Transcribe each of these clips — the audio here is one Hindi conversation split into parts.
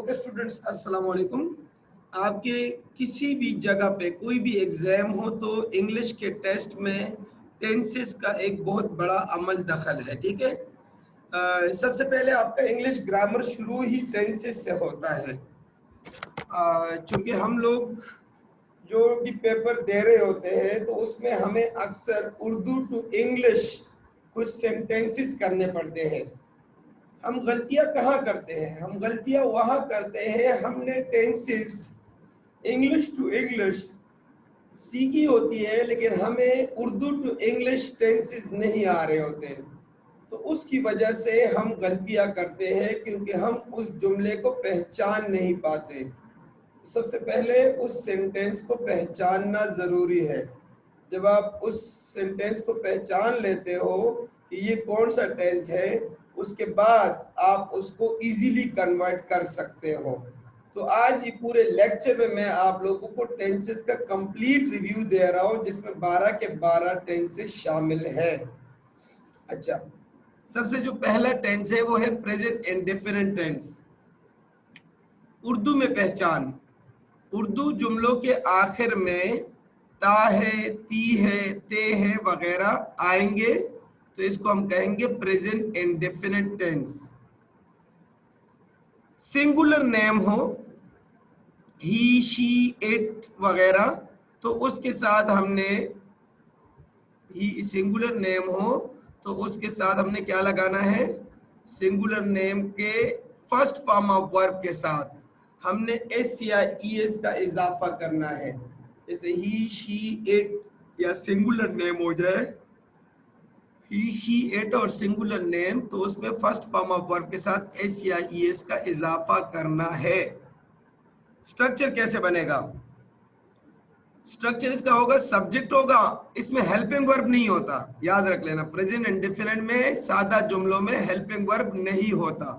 ओके स्टूडेंट्स, अस्सलाम वालेकुम। आपके किसी भी जगह पे कोई भी एग्ज़ाम हो तो इंग्लिश के टेस्ट में टेंसेस का एक बहुत बड़ा अमल दखल है। ठीक है, सबसे पहले आपका इंग्लिश ग्रामर शुरू ही टेंसेस से होता है। चूँकि हम लोग जो भी पेपर दे रहे होते हैं तो उसमें हमें अक्सर उर्दू टू इंग्लिश कुछ सेंटेंसेस करने पड़ते हैं। हम गलतियां कहाँ करते हैं? हम गलतियां वहाँ करते हैं, हमने टेंसेस इंग्लिश टू इंग्लिश सीखी होती है लेकिन हमें उर्दू टू इंग्लिश टेंसेस नहीं आ रहे होते हैं, तो उसकी वजह से हम गलतियां करते हैं क्योंकि हम उस जुमले को पहचान नहीं पाते। तो सबसे पहले उस सेंटेंस को पहचानना ज़रूरी है। जब आप उस सेंटेंस को पहचान लेते हो कि ये कौन सा टेंस है, उसके बाद आप उसको इजीली कन्वर्ट कर सकते हो। तो आज ये पूरे लेक्चर में मैं आप लोगों को टेंसेस का कंप्लीट रिव्यू दे रहा हूँ जिसमें 12 के 12 टेंसेस शामिल है। अच्छा, सबसे जो पहला टेंस है वो है प्रेजेंट इंडेफिनिट टेंस। उर्दू में पहचान, उर्दू जुमलों के आखिर में ता है, ती है, ते है वगैरह आएंगे तो इसको हम कहेंगे present indefinite tense. Singular name हो, ही, शी, इट वगैरह, तो उसके साथ हमने ही सिंगुलर नेम हो तो उसके साथ हमने क्या लगाना है? सिंगुलर नेम के फर्स्ट फॉर्म ऑफ वर्ब के साथ हमने एस या ईएस का इजाफा करना है। जैसे ही, शी, इट या सिंगुलर नेम हो जाए ही, शी, इट और सिंगुलर नेम, तो उसमें फर्स्ट फॉर्म ऑफ वर्ब के साथ एस या ईएस का इजाफा करना है। स्ट्रक्चर कैसे बनेगा? स्ट्रक्चर इसका होगा, सब्जेक्ट होगा, इसमें हेल्पिंग वर्ब नहीं होता, याद रख लेना। प्रेजेंट इंडेफिनिट में सादा जुमलों में हेल्पिंग वर्ब नहीं होता,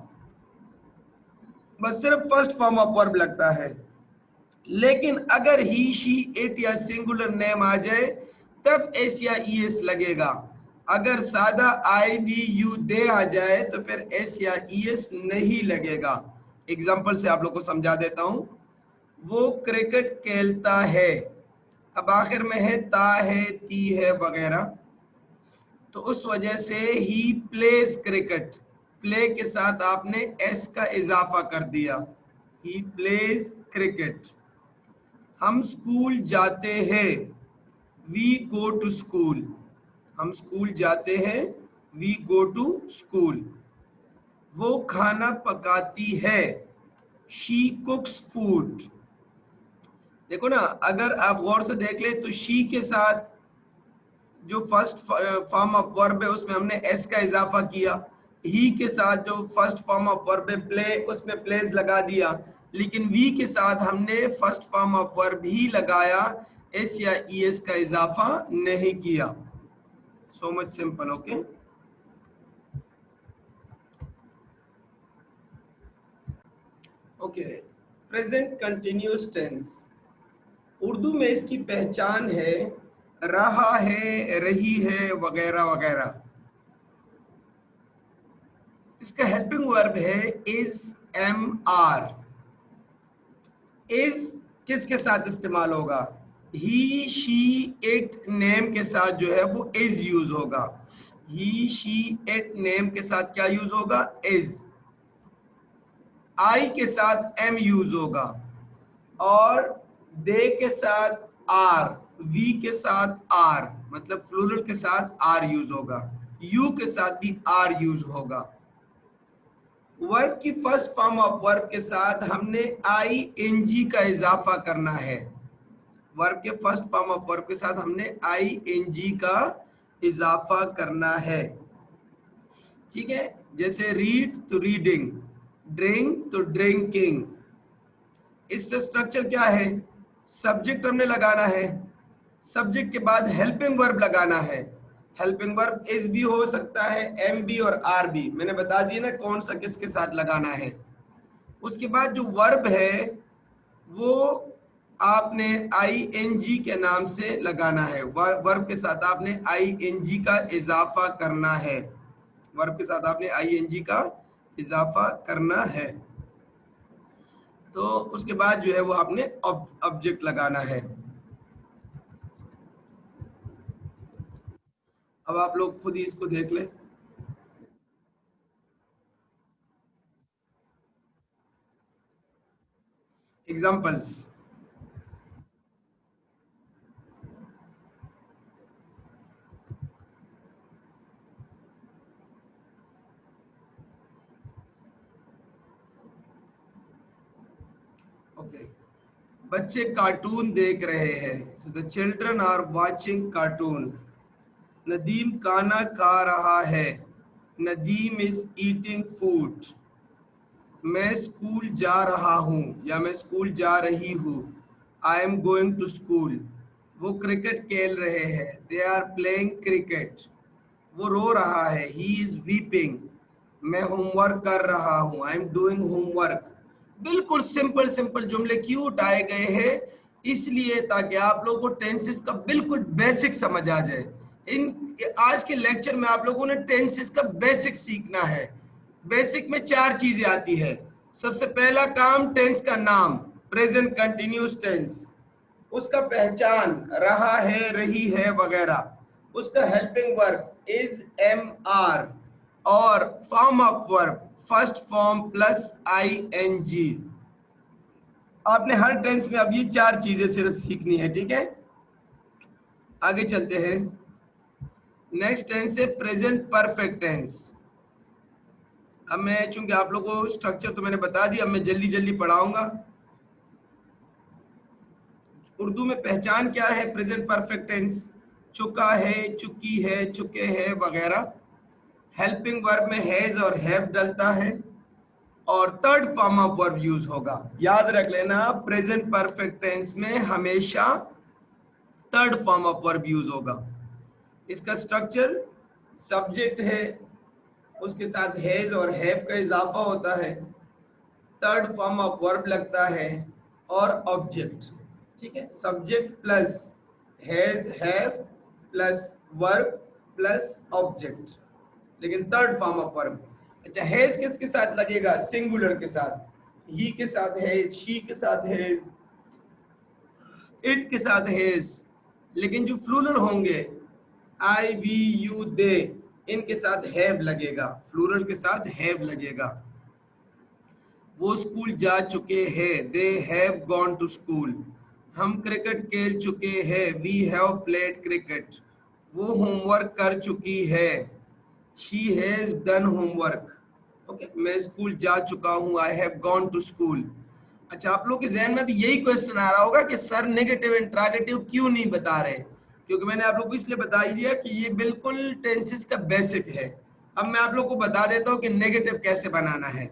बस सिर्फ फर्स्ट फॉर्म ऑफ वर्ब लगता है। लेकिन अगर ही, शी, इट या सिंगुलर नेम आ जाए तब एस या ईएस लगेगा। अगर सादा आई, वी, यू, दे आ जाए तो फिर एस या ईएस नहीं लगेगा। एग्जाम्पल से आप लोग को समझा देता हूं। वो क्रिकेट खेलता है, अब आखिर में है ता है, ती है वगैरह, तो उस वजह से ही प्लेस क्रिकेट, प्ले के साथ आपने एस का इजाफा कर दिया, ही प्लेज क्रिकेट। हम स्कूल जाते हैं, वी गो टू स्कूल, हम स्कूल जाते हैं, वी गो टू स्कूल। वो खाना पकाती है, शी कुक्स फूड। देखो ना, अगर आप गौर से देख ले तो शी के साथ जो फर्स्ट फॉर्म ऑफ वर्ब है उसमें हमने एस का इजाफा किया, ही के साथ जो फर्स्ट फॉर्म ऑफ वर्ब है प्ले, उसमें प्लेस लगा दिया, लेकिन वी के साथ हमने फर्स्ट फॉर्म ऑफ वर्ब ही लगाया, एस या ईएस का इजाफा नहीं किया। So much simple. Okay, okay. Present continuous tense, Urdu में इसकी पहचान है रहा है, रही है वगैरह वगैरह। इसका हेल्पिंग वर्ब है इज, एम, आर। इज किसके साथ इस्तेमाल होगा? ही, शी, इट नेम के साथ जो है वो इज यूज होगा। ही, शी, इट नेम के साथ क्या यूज होगा? इज। आई के साथ एम यूज होगा और दे के साथ आर, वी के साथ आर, मतलब प्लूरल के साथ आर यूज होगा। यू के साथ भी आर यूज होगा। वर्ब की फर्स्ट फॉर्म ऑफ वर्ब के साथ हमने आई एन जी का इजाफा करना है। वर्ब के फर्स्ट फॉर्म ऑफ वर्ब के साथ हमने आई एन जी का इजाफा करना है। ठीक है, जैसे रीड तो रीडिंग, ड्रिंक तो ड्रिंकिंग। इसका स्ट्रक्चर क्या है? सब्जेक्ट हमने लगाना है, सब्जेक्ट के बाद हेल्पिंग वर्ब लगाना है। हेल्पिंग वर्ब इज भी हो सकता है, एम भी और आर भी, मैंने बता दिया ना कौन सा किसके साथ लगाना है। उसके बाद जो वर्ब है वो आपने आई एन जी के नाम से लगाना है। वर्ब के साथ आपने आई एन जी का इजाफा करना है, वर्ब के साथ आपने आई एन जी का इजाफा करना है। तो उसके बाद जो है वो आपने ऑब्जेक्ट लगाना है। अब आप लोग खुद ही इसको देख लें। एग्जाम्पल्स, ओके, बच्चे कार्टून देख रहे हैं। So the children are watching cartoon. Nadeem खाना खा रहा है। Nadeem is eating food. मैं स्कूल जा रहा हूँ या मैं स्कूल जा रही हूँ। I am going to school. वो क्रिकेट खेल रहे हैं। They are playing cricket. वो रो रहा है। He is weeping. मैं होमवर्क कर रहा हूँ। I am doing homework. बिल्कुल सिंपल सिंपल जुमले क्यों उठाए गए हैं? इसलिए ताकि आप लोगों को टेंसेस का बिल्कुल बेसिक समझ आ जाए। इन आज के लेक्चर में आप लोगों ने टेंसेस का बेसिक सीखना है। बेसिक में 4 चीजें आती है। सबसे पहला काम टेंस का नाम, प्रेजेंट कंटिन्यूस टेंस, उसका पहचान रहा है, रही है वगैरह, उसका helping verb is, am, are, और form of verb first form plus ING. आपने हर टेंस में अब ये 4 चीजें सिर्फ सीखनी है, ठीक है। आगे चलते हैं। नेक्स्ट टेंस है प्रेजेंट परफेक्ट टेंस। अब मैं चूंकि आप लोगों को स्ट्रक्चर तो मैंने बता दिया, अब मैं जल्दी जल्दी पढ़ाऊंगा। उर्दू में पहचान क्या है प्रेजेंट परफेक्ट टेंस? चुका है, चुकी है, चुके हैं वगैरह। हेल्पिंग वर्ब में हैज और हैव डलता है, और third form of verb use होगा। याद रख लेना, प्रेजेंट परफेक्ट टेंस में हमेशा third form of verb use होगा। इसका स्ट्रक्चर सब्जेक्ट है, उसके साथ हैज और हैव का इजाफा होता है, थर्ड फॉर्म ऑफ वर्ब लगता है, और ऑब्जेक्ट, ठीक है। Subject plus has have plus verb plus object, लेकिन थर्ड फॉर्म ऑफ वर्ब। अच्छा, हैज किसके साथ लगेगा? सिंगुलर के साथ। ही के साथ हैज, शी के साथ हैज, इट के साथ हैज। लेकिन जो फ्लूरल होंगे, आई, वी, यू, दे, इनके साथ हैव लगेगा, फ्लूरल के साथ हैव लगेगा। वो स्कूल जा चुके हैं, they have gone to school. हम क्रिकेट खेल चुके हैं, वी हैव प्लेड क्रिकेट। वो होमवर्क कर चुकी है, she has done homework. Okay, मैं स्कूल जा चुका हूँ, I have gone to school. अच्छा, आप लोग के जहन में भी यही क्वेश्चन आ रहा होगा कि सर नेगेटिव इंट्रागेटिव क्यों नहीं बता रहे? क्योंकि मैंने आप लोग को इसलिए बता ही दिया कि ये बिल्कुल टेंसेस का बेसिक है। अब मैं आप लोग को बता देता हूँ कि नेगेटिव कैसे बनाना है।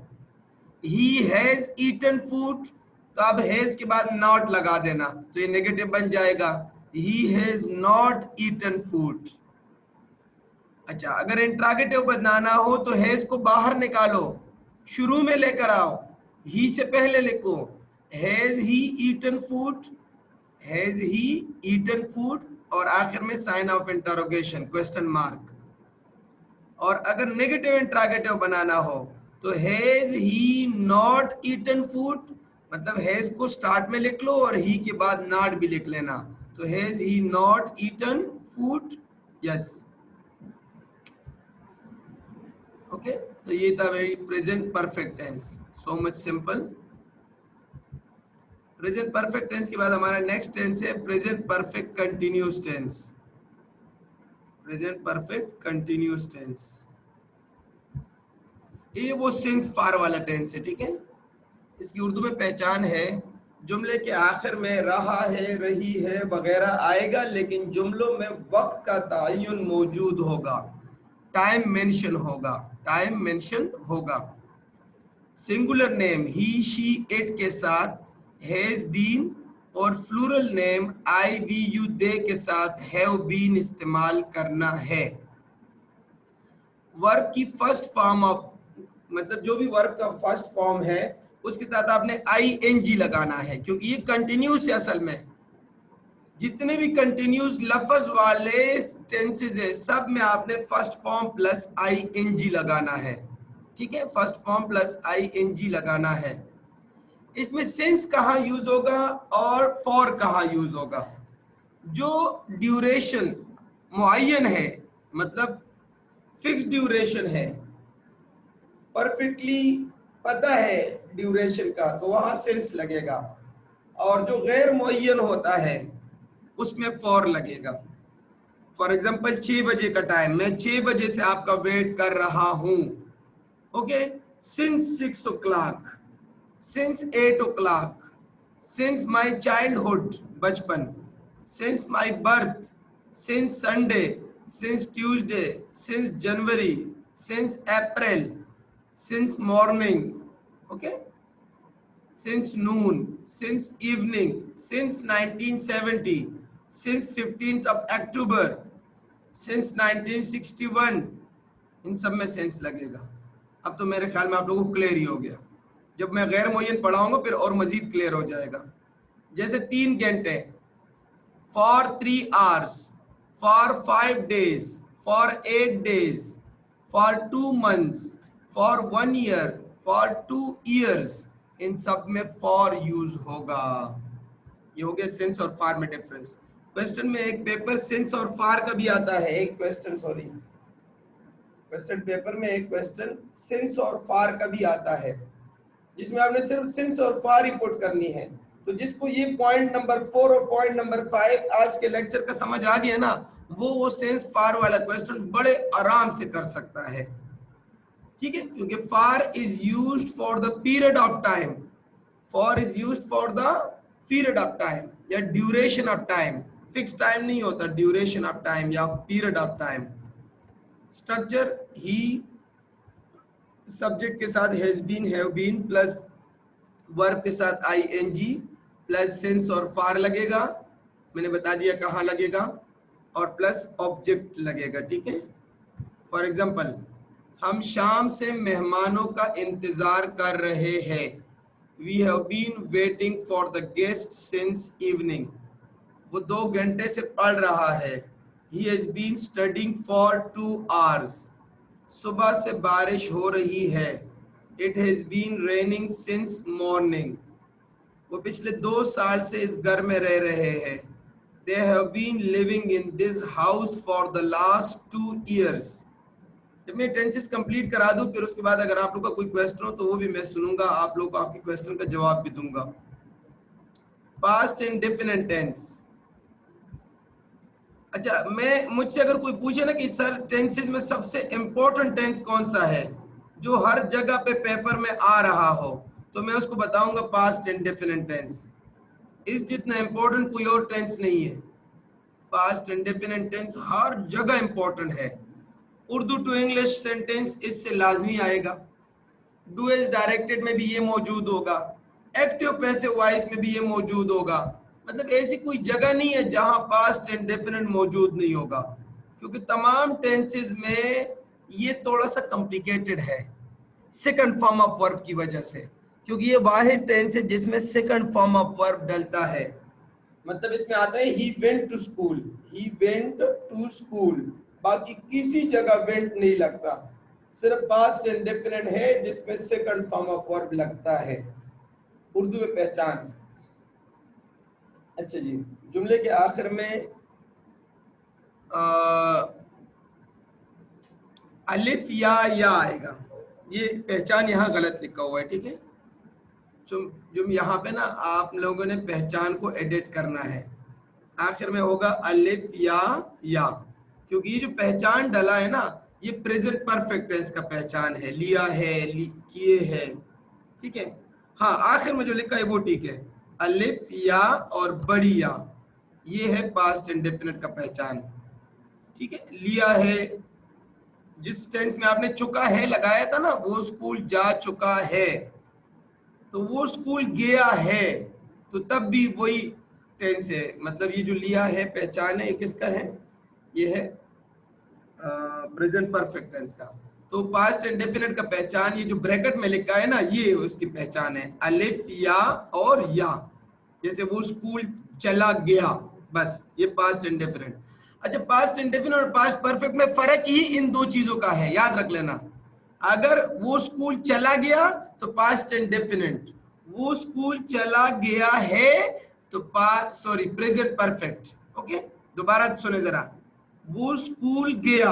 ही हैज ईटन फूड, तो अब हैज के बाद नॉट लगा देना, तो ये नेगेटिव बन जाएगा। He has not eaten food. अच्छा, अगर इंट्रागेटिव बनाना हो तो हैज को बाहर निकालो, शुरू में लेकर आओ, ही से पहले लिखो has he eaten food, has he eaten food, और आखिर में sign of interrogation, question mark. और अगर नेगेटिव इंट्रागेटिव बनाना हो तो has he not eaten food, मतलब हैज को स्टार्ट में लिख लो और ही के बाद नॉट भी लिख लेना, तो has he not eaten food, yes. Okay, तो ये था very present perfect tense, so much simple. Present perfect tense के बाद हमारा नेक्स्ट टेंस है present perfect continuous tense. Present perfect continuous tense, ये वो सिंस फार वाला टेंस है, ठीक है। इसकी उर्दू में पहचान है, जुमले के आखिर में रहा है, रही है वगैरह आएगा, लेकिन जुमलों में वक्त का तयन मौजूद होगा, टाइम मेंशन होगा, टाइम मेंशन होगा। Singular name he, she, it के साथ हैज बीन, और plural name I, we, you, they के साथ हैव बीन इस्तेमाल करना है। वर्ब की फर्स्ट फॉर्म ऑफ, मतलब जो भी वर्ब का फर्स्ट फॉर्म है उसके साथ आपने आई एन जी लगाना है, क्योंकि ये कंटिन्यूस है। असल में जितने भी कंटिन्यूस लफ्ज वाले टेंसेज है सब में आपने first form plus I N G लगाना है, ठीक है। First form plus I N G लगाना है। इसमें सिंस कहाँ यूज होगा और फॉर कहाँ यूज होगा? जो ड्यूरेशन मुअय्यन है, मतलब फिक्स ड्यूरेशन है, परफेक्टली पता है ड्यूरेशन का, तो वहां सिंस लगेगा। और जो गैर मुअय्यन होता है उसमें फॉर लगेगा। फॉर एग्जाम्पल 6 बजे का टाइम, मैं 6 बजे से आपका वेट कर रहा हूं। Okay, since 6 o'clock, since 8 o'clock, since my childhood, बचपन, since my birth, since Sunday, since Tuesday, since January, since April, since morning, okay, since noon, since evening, since 1970, since 15th of October, since 1961, इन सब में सेंस लगेगा। अब तो मेरे ख्याल में आप लोगों को क्लियर ही हो गया। जब मैं गैर मुअय्यन पढ़ाऊंगा फिर और मजीद क्लियर हो जाएगा। जैसे 3 घंटे, for 3 hours, for 5 days, for 8 days, for 2 months, for 1 year, for 2 years, इन सब में फॉर यूज होगा। ये हो गया सिंस और फार में डिफरेंस। क्वेश्चन में एक पेपर सिंस और फार का भी आता है, एक क्वेश्चन, सॉरी, क्वेश्चन पेपर में एक क्वेश्चन सिंस और फार का भी आता है, जिसमें आपने सिर्फ सिंस और फार ही पुट करनी है। तो जिसको ये पॉइंट नंबर 4 और पॉइंट नंबर 5 आज के लेक्चर का समझ आ गया ना, वो सिंस फार वाला क्वेश्चन बड़े आराम से कर सकता है। ठीक है, क्योंकि for is used for the period of time, for is used for the period of time या duration of time. Fix time नहीं होता, ड्यूरेशन ऑफ टाइम या पीरियड ऑफ टाइम। स्ट्रक्चर ही सब्जेक्ट के साथ has been, have been plus verb के साथ आईएनजी प्लस सिंस और फार लगेगा, मैंने बता दिया कहाँ लगेगा, और प्लस ऑब्जेक्ट लगेगा। ठीक है, फॉर एग्जाम्पल, हम शाम से मेहमानों का इंतजार कर रहे हैं। We have been waiting for the guest since evening. वो 2 घंटे से पढ़ रहा है। He has been studying for 2 hours. सुबह से बारिश हो रही है। It has been raining since morning. वो पिछले 2 साल से इस घर में रह रहे हैं। They have been living in this house for the last 2 years. जब मैं टेंसेस कंप्लीट करा दूं फिर उसके बाद अगर आप लोग का कोई क्वेश्चन हो तो वो भी मैं सुनूंगा, आप लोग को आपके क्वेश्चन का जवाब भी दूंगा। Past indefinite tense. अच्छा, मैं मुझसे अगर कोई पूछे ना कि सर टेंसेस में सबसे इंपॉर्टेंट टेंस कौन सा है जो हर जगह पे पेपर में आ रहा हो, तो मैं उसको बताऊंगा पास्ट इंडेफिनिट टेंस। इस जितना इंपॉर्टेंट कोई और टेंस नहीं है। पास्ट इंडेफिनिट टेंस हर जगह इंपॉर्टेंट है। उर्दू टू इंग्लिश सेंटेंस इससे लाजमी आएगा। डू एज डायरेक्टेड में भी ये मौजूद होगा, एक्टिव पैसिव वॉइस में भी ये मौजूद होगा। मतलब ऐसी कोई जगह नहीं है जहां पास्ट इंडेफिनिट मौजूद नहीं होगा, क्योंकि तमाम टेंसेस में ये थोड़ा सा कॉम्प्लिकेटेड है सेकंड फॉर्म ऑफ वर्ब की वजह से, क्योंकि ये वाहिद टेंस है जिसमें सेकंड फॉर्म ऑफ वर्ब डलता है। मतलब इसमें आता है he went to school, he went to school, बाकी किसी जगह वेंट नहीं लगता, सिर्फ पास्ट इंडेफिनिट है जिसमें सेकंड फॉर्म ऑफ वर्ब लगता है। उर्दू में पहचान। अच्छा जी, जुमले के आखिर में अलिफ या आएगा, ये पहचान यहाँ गलत लिखा हुआ है। ठीक है, जो यहाँ पे ना आप लोगों ने पहचान को एडिट करना है, आखिर में होगा अलिफ या, क्योंकि ये जो पहचान डला है ना ये प्रेजेंट परफेक्ट टेंस का पहचान है, लिया है, किए है। ठीक है, हाँ आखिर में जो लिखा है वो ठीक है, अलिफ या और बड़ी या, ये है पास्ट इंडेफिनिट का पहचान। ठीक है, लिया है, जिस टेंस में आपने चुका है लगाया था ना, वो स्कूल जा चुका है, तो वो स्कूल गया है, तो तब भी वही टेंस है। मतलब ये जो लिया है पहचान है, किसका है, ये है प्रेजेंट परफेक्ट टेंस का। तो पास्ट इंडेफिनिट का पहचान ये जो ब्रैकेट में लिखा है ना, ये उसकी पहचान है, अलिफ या और या। जैसे वो स्कूल चला गया, बस ये पास्ट इंडेफिनिट। अच्छा, पास्ट इंडेफिनिट और पास्ट परफेक्ट में फर्क ही इन 2 चीजों का है, याद रख लेना। अगर वो स्कूल चला गया तो पास्ट इंडेफिनिट, वो स्कूल चला गया है तो सॉरी प्रेजेंट परफेक्ट। ओके, दोबारा सुने जरा, वो स्कूल गया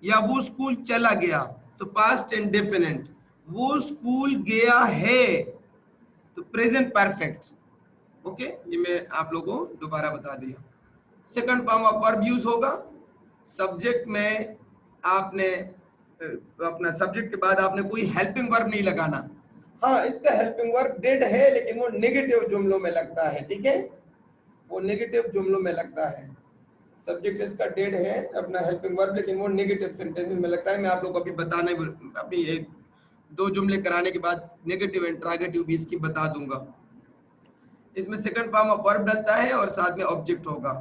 या वो स्कूल चला गया तो पास्ट इंडेफिनिट, वो स्कूल गया है तो प्रेजेंट परफेक्ट। ओके, ये मैं आप लोगों को दोबारा बता दिया। Second form of verb use होगा सब्जेक्ट में, आपने अपना सब्जेक्ट के बाद आपने कोई हेल्पिंग वर्ब नहीं लगाना। हाँ, इसका हेल्पिंग वर्ब डिड है लेकिन वो नेगेटिव जुमलों में लगता है, ठीक है, वो नेगेटिव जुमलों में लगता है। सब्जेक्ट इसका डिड है अपना हेल्पिंग वर्ब, लेकिन वो नेगेटिव सेंटेंसेस में लगता है। मैं आप लोगों को अभी बताने, अभी एक दो जुमले कराने के बाद नेगेटिव इंट्रोगेटिव भी इसकी बता दूंगा। इसमें सेकंड फॉर्म ऑफ वर्ब डलता है और साथ में ऑब्जेक्ट होगा।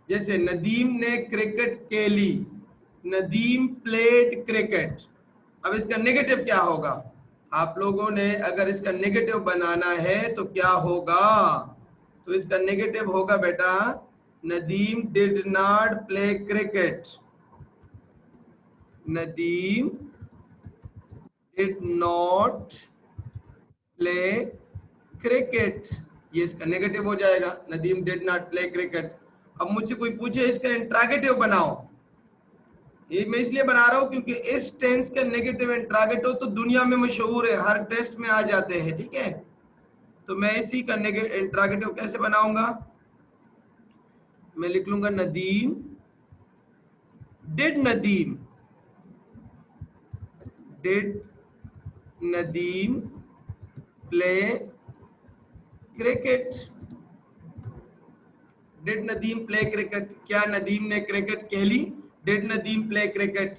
जैसे नदीम ने क्रिकेट खेली, नदीम प्लेड क्रिकेट। अब इसका नेगेटिव क्या होगा? आप लोगों ने अगर इसका नेगेटिव बनाना है तो क्या होगा? तो इसका नेगेटिव होगा बेटा, Nadeem did not play cricket, Nadeem did not play cricket, ये इसका नेगेटिव हो जाएगा, Nadeem did not play cricket. अब मुझसे कोई पूछे इसका इंट्रोगेटिव बनाओ, ये मैं इसलिए बना रहा हूं क्योंकि इस टेंस का नेगेटिव इंट्रोगेटिव तो दुनिया में मशहूर है, हर टेस्ट में आ जाते हैं, ठीक है। तो मैं इसी का इंट्रोगेटिव कैसे बनाऊंगा? मैं लिख लूंगा Nadeem did, Nadeem did Nadeem play cricket, did Nadeem play cricket, क्या नदीम ने क्रिकेट खेली, डिड नदीम प्ले क्रिकेट।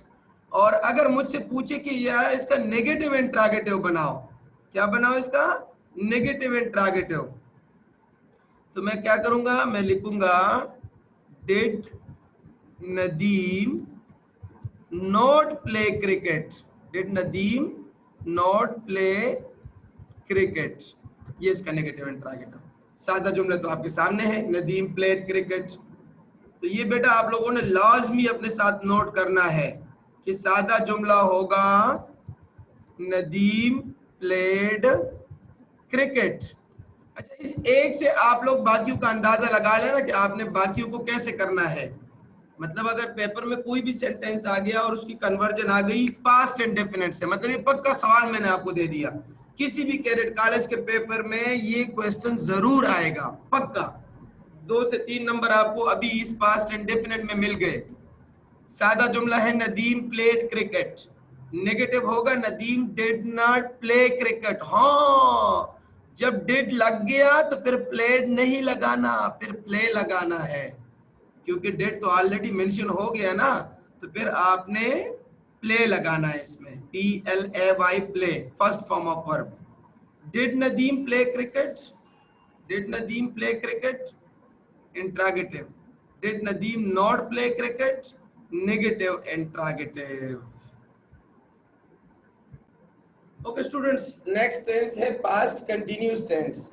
और अगर मुझसे पूछे कि यार इसका नेगेटिव इंट्रोगेटिव बनाओ, क्या बनाओ इसका नेगेटिव इंट्रोगेटिव, तो मैं क्या करूंगा? मैं लिखूंगा did Nadeem not play cricket, did Nadeem not play cricket, ये इसका नेगेटिव इंट्रोगेटिव। सादा जुमला तो आपके सामने है, नदीम प्लेड क्रिकेट। तो ये बेटा आप लोगों ने लाजमी अपने साथ नोट करना है कि सादा जुमला होगा नदीम प्लेड क्रिकेट। अच्छा, इस एक से आप लोग बाकियों का अंदाजा लगा लेना कि आपने बाकियों को कैसे करना है। मतलब अगर पेपर में कोई भी सेंटेंस आ गया और उसकी कन्वर्जन आ गई पास्ट इंडेफिनिट से, मतलब ये पक्का सवाल मैंने आपको दे दिया, किसी भी कैडेट कॉलेज के पेपर में ये क्वेश्चन जरूर आएगा, पक्का 2 से 3 नंबर आपको अभी इस पास्ट इंडेफिनिट में मिल गए। सादा जुमला है नदीम प्लेड क्रिकेट, नेगेटिव होगा Nadeem did not play cricket. हाँ, जब डिड लग गया तो फिर प्लेड नहीं लगाना, फिर प्ले लगाना है, क्योंकि डिड तो ऑलरेडी मेंशन हो गया ना, तो फिर आपने प्ले लगाना है इसमें, PLAY play, first form of verb. Did Nadeem play cricket, did Nadeem play cricket, interrogative. Did Nadeem not play cricket, negative interrogative. Okay students, next tense है पास्ट कंटिन्यूअस टेंस।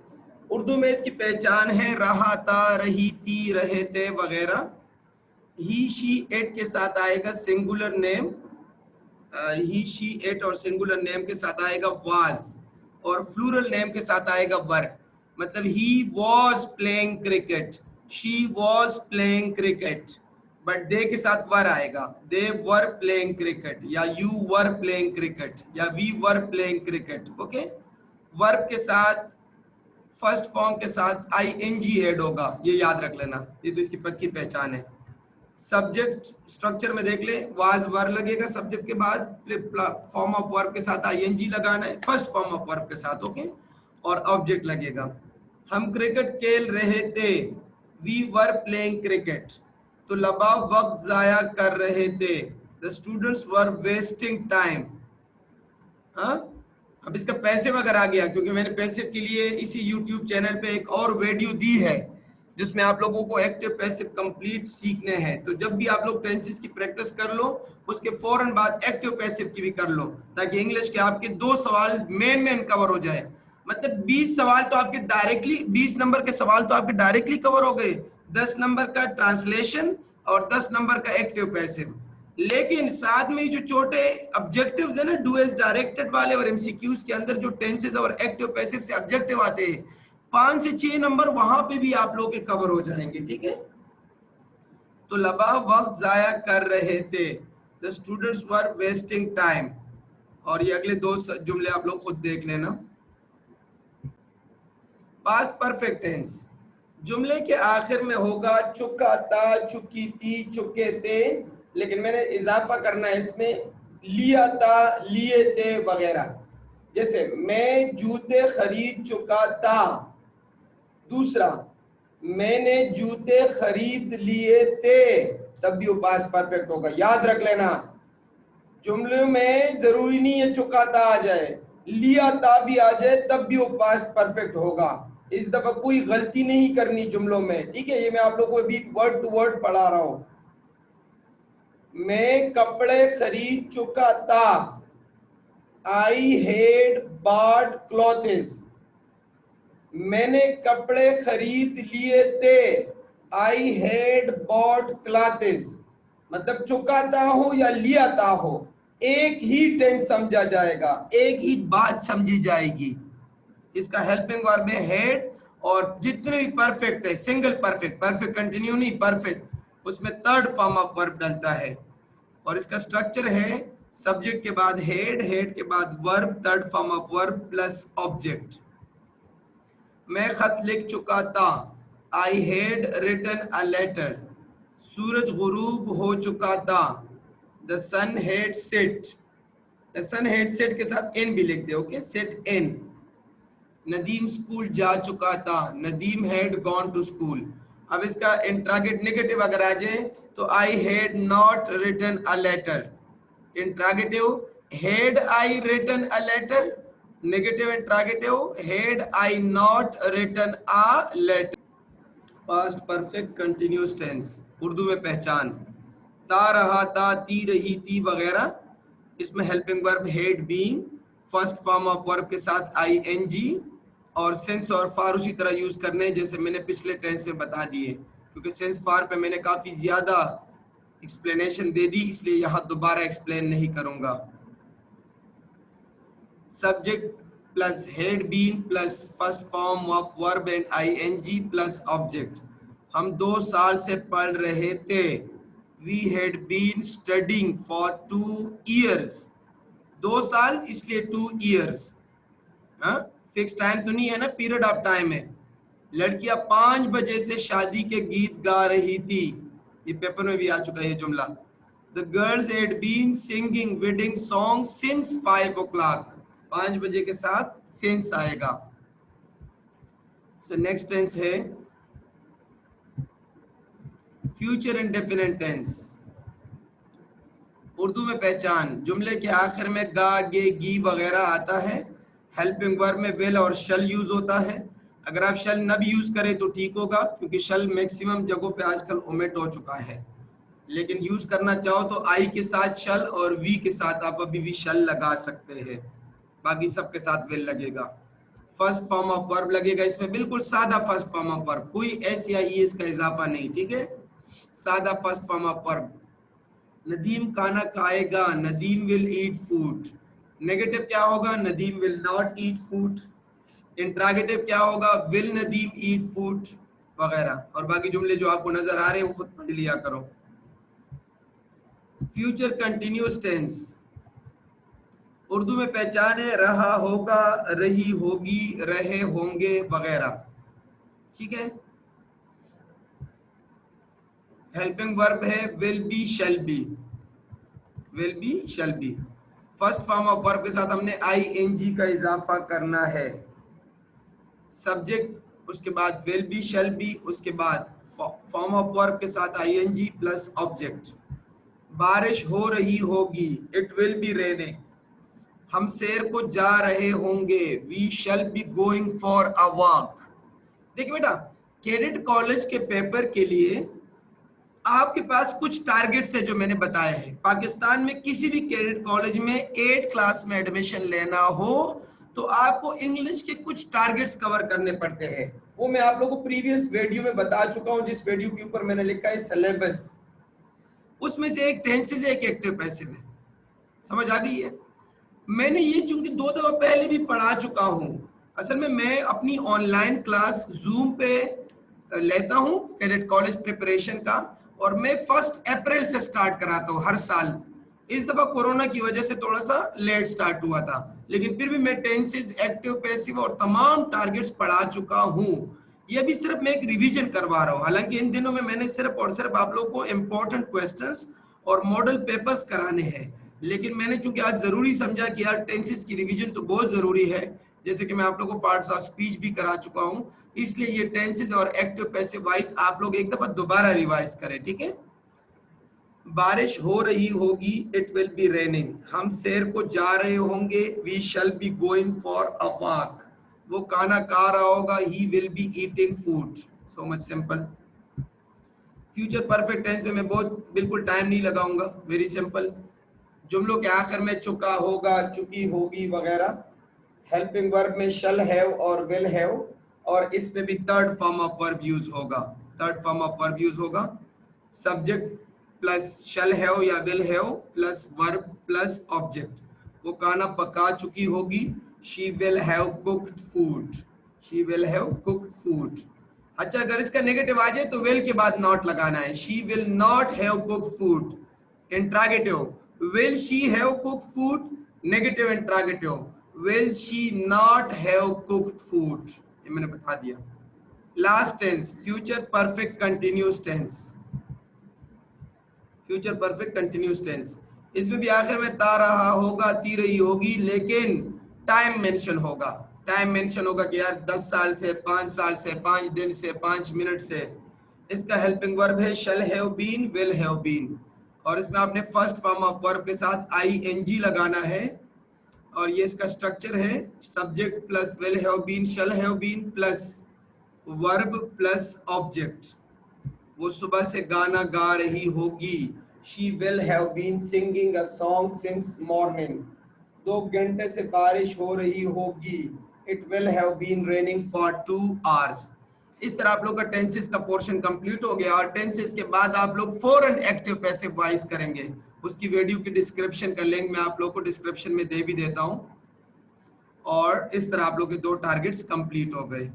उर्दू में इसकी पहचान है रहा था, रही थी, रहे थे वगैरह। ही शी इट के साथ आएगा singular name, he she it और सिंगुलर नेम के साथ आएगा वाज, और प्लूरल नेम के साथ आएगा वर। मतलब he was playing cricket, she was playing cricket, but they के साथ वर आएगा, दे वर प्लेइंग क्रिकेट, या यू वर प्लेइंग क्रिकेट, या we were playing cricket. Okay, verb के साथ फर्स्ट फॉर्म के साथ ING ऐड होगा, ये याद रख लेना, ये तो इसकी पक्की पहचान है। सब्जेक्ट स्ट्रक्चर में देख ले, वाज वर लगेगा सब्जेक्ट के बाद, फॉर्म ऑफ वर्ब के साथ ING लगाना है फर्स्ट फॉर्म ऑफ वर्ब के साथ, ओके, और ऑब्जेक्ट लगेगा। हम क्रिकेट खेल रहे थे, वी वर प्लेइंग क्रिकेट, तो लबा वक्त जाया कर रहे थे, the students were wasting time. हाँ, अब इसका पैसिव अगर आ गया, क्योंकि मैंने पैसिव के लिए इसी YouTube चैनल पे एक और वीडियो दी है जिसमें आप लोगों को एक्टिव पैसिव कंप्लीट सीखने हैं, तो जब भी आप लोग टेंसेस की प्रैक्टिस कर लो उसके फौरन बाद एक्टिव पैसिव की भी कर लो, ताकि इंग्लिश के आपके 2 सवाल मेन कवर हो जाए। मतलब 20 सवाल तो आपके डायरेक्टली, 20 नंबर के सवाल तो आपके डायरेक्टली कवर हो गए, 10 नंबर का ट्रांसलेशन और 10 नंबर का एक्टिव पैसिव। लेकिन साथ में जो छोटे ऑब्जेक्टिव्स है ना, डू एज डायरेक्टेड वाले और एमसीक्यूज के अंदर जो टेंसेस और एक्टिव पैसिव से ऑब्जेक्टिव आते हैं, 5 से 6 नंबर वहां पे भी आप लोग के कवर हो जाएंगे, ठीक है। तो लबा वक्त जाया कर रहे थे, the students were wasting time. और ये अगले 2 जुमले आप लोग खुद देख लेना। पास्ट परफेक्ट टेंस जुमले के आखिर में होगा चुका था, चुकी थी, चुके थे, लेकिन मैंने इजाफा करना है इसमें, लिया था, लिए थे वगैरह। जैसे मैं जूते खरीद चुका था। दूसरा, मैंने जूते खरीद लिए थे, तब भी वो पास्ट परफेक्ट होगा। याद रख लेना, जुमले में जरूरी नहीं है चुका था आ जाए, लिया था भी आ जाए तब भी वो पास्ट परफेक्ट होगा। इस दफा कोई गलती नहीं करनी जुमलों में, ठीक है। ये मैं आप लोगों को अभी वर्ड टू वर्ड पढ़ा रहा हूं। मैं कपड़े खरीद चुका था, आई हैड बॉट क्लॉथ्स। मैंने कपड़े खरीद लिए थे, आई हैड बॉट क्लॉथ्स। मतलब चुकाता हो या लियाता हो, एक ही टेंस समझा जाएगा, एक ही बात समझी जाएगी। इसका हेल्पिंग वर्ब है हैड, और जितने भी परफेक्ट है, सिंगल परफेक्ट, परफेक्ट कंटिन्यू नहीं, परफेक्ट, उसमें थर्ड फॉर्म ऑफ वर्ब डलता है। और इसका स्ट्रक्चर है सब्जेक्ट के बाद हेड, हेड के बाद verb, third form of verb plus object. मैं खत लिख चुका था, I had written a letter. सूरज गुरूब हो चुका था, the sun had set. The sun had set के साथ एन भी लिख दे, okay, set N. Nadeem school जा चुका था, Nadeem had gone to school. अब इसका इंट्रागेट नेगेटिव अगर आ जाए तो I had not written a letter. Interrogative, had I written a letter. Negative interrogative, had I not written a letter. Past perfect continuous tense Urdu में पहचान, ता रहा था, ती रही थी वगैरह। इसमें helping verb had been, first form of verb के साथ आईएनजी, और सेंस और फार उसी तरह यूज करने जैसे मैंने पिछले टेंस में बता दिए। क्योंकि सेंस फार पे मैंने काफी ज्यादा एक्सप्लेनेशन दे दी, इसलिए यहां दोबारा एक्सप्लेन नहीं करूंगा। Subject plus had been plus first form of verb and ING plus object. हम 2 साल से पढ़ रहे थे, we had been studying for 2 years। 2 साल इसलिए 2 years। फिक्स टाइम तो नहीं है ना, पीरियड ऑफ टाइम है। लड़कियां 5 बजे से शादी के गीत गा रही थी, ये पेपर में भी आ चुका है ये जुमला। The girls had been singing wedding song since 5 o'clock। 5 बजे के साथ सिंस आएगा। सो नेक्स्ट टेंस है फ्यूचर इंडेफिनिट टेंस उर्दू में पहचान, जुमले के आखिर में गा, गे, गी वगैरह आता है। हेल्पिंग वर्ब में विल और शल यूज होता है। अगर आप शल न भी यूज करें तो ठीक होगा, क्योंकि शल मैक्सिमम जगहों पे आजकल ओमिट हो चुका है। लेकिन यूज करना चाहो तो आई के साथ शल और वी के साथ आप अभी भी शल लगा सकते हैं, बाकी सबके साथ विल लगेगा। फर्स्ट फॉर्म ऑफ वर्ब लगेगा इसमें, बिल्कुल सादा फर्स्ट फॉर्म ऑफ वर्ब, कोई एस या ई का इजाफा नहीं, ठीक है, सादा first form of verb. Nadeem खाना खाएगा, Nadeem will eat food. Negative क्या होगा, Nadeem will not eat food. Interrogative क्या होगा, विल नदीम ईट फूड वगैरह। और बाकी जुमले जो आपको नजर आ रहे हैं वो खुद पढ़ लिया करो। फ्यूचर कंटिन्यूअस टेंस उर्दू में पहचान है रहा होगा, रही होगी, रहे होंगे वगैरह, ठीक है। हेल्पिंग वर्ब है will be, shall be, will be, shall be. First form of verb के साथ हमने आईएनजी का इजाफा करना है। सब्जेक्ट, उसके बाद विल बी, शैल बी, उसके बाद फॉर्म ऑफ वर्ब के साथ आईएनजी प्लस ऑब्जेक्ट। बारिश हो रही होगी, इट विल बी रेनिंग। हम सैर को जा रहे होंगे, we shall be going for a walk. देखिए बेटा, कैडेट कॉलेज के पेपर के लिए आपके पास कुछ टारगेट्स है जो मैंने बताया है। पाकिस्तान में किसी भी कैडेट कॉलेज में 8 क्लास में एडमिशन लेना हो तो आपको इंग्लिश के कुछ टारगेट्स कवर करने पड़ते हैं। वो मैं आप लोगों को प्रीवियस वीडियो में बता चुका हूं, जिस वीडियो के ऊपर मैंने लिखा है सिलेबस। उसमें से एक टेंसेस है, एक एक्टिव पैसिव है। समझ आ गई है? मैंने ये चूंकि 2 दफा पहले भी पढ़ा चुका हूं। असल में मैं अपनी ऑनलाइन क्लास जूम पे लेता हूं कैडेट कॉलेज प्रिपरेशन का, और मैं 1 अप्रैल से स्टार्ट कराता हूं हर साल। इस दफा कोरोना की वजह से थोड़ा सा लेट स्टार्ट हुआ था, लेकिन फिर भी मैं टेंसेस, एक्टिव, पैसिव और तमाम टारगेट्स पढ़ा चुका हूं। ये भी सिर्फ मैं एक रिवीजन करवा रहा हूं। हालांकि इन दिनों में मैंने सिर्फ और सिर्फ आप लोगों को इंपॉर्टेंट क्वेश्चंस और मॉडल पेपर्स कराने हैं, लेकिन मैंने चूंकि आज जरूरी समझा कि यार टेंसेस की रिवीजन तो बहुत जरूरी है, जैसे कि मैं आप लोगों को पार्ट्स ऑफ स्पीच भी करा चुका हूं, इसलिए ये टेंसेस और एक्टिव पैसिव वॉइस आप लोग एक दफा दोबारा रिवाइज करें, ठीक है? बारिश हो रही होगी, इट विल बी रेनिंग। हम सैर को जा रहे होंगे, we shall be going for a walk. वो खाना खा रहा होगा, he will be eating food. So much simple. Future perfect tense में मैं बहुत बिल्कुल टाइम नहीं लगाऊंगा, वेरी सिंपल। जुमलों के आखिर में चुका होगा, चुकी होगी वगैरह। हेल्पिंग वर्ब में शल हैव और विल हैव, और इसमें भी third form of verb use होगा। Third form of verb use होगा। सब्जेक्ट प्लस शल हैव या will have plus verb plus object. वो खाना पका चुकी होगी, she will have cooked food. She will have cooked food. अच्छा, अगर इसका नेगेटिव आ जाए तो विल के बाद नॉट लगाना है। She will not have cooked food. Interrogative, will she have cooked food. Negative interrogative, will she not have cooked food. ये मैंने बता दिया। Last tense, future perfect continuous tense. Future perfect continuous tense, इसमें भी आखिर में ता रहा होगा, ती रही होगी, लेकिन टाइम मेंशन होगा। टाइम मेंशन होगा कि यार 10 साल से, 5 साल से, 5 दिन से, 5 मिनट से। इसका हेल्पिंग वर्ब है shall have been, will have been, और इसमें आपने फर्स्ट फॉर्म ऑफ वर्ब के साथ आईएनजी लगाना है। और ये इसका स्ट्रक्चर है, subject plus will have been, shall have been plus verb plus object. वो सुबह से गाना गा रही होगी, she will have been singing a song since morning. 2 घंटे से बारिश हो रही होगी, it will have been raining for 2 hours. इस तरह आप लोग का टेंसेस का पोर्शन कंप्लीट हो गया, और टेंसेस के बाद आप लोग फौरन एक्टिव पैसिव वॉइस करेंगे। उसकी वीडियो की डिस्क्रिप्शन का लिंक मैं आप लोग को डिस्क्रिप्शन में दे भी देता हूं। और इस तरह आप लोग के 2 टारगेट्स कंप्लीट हो गए।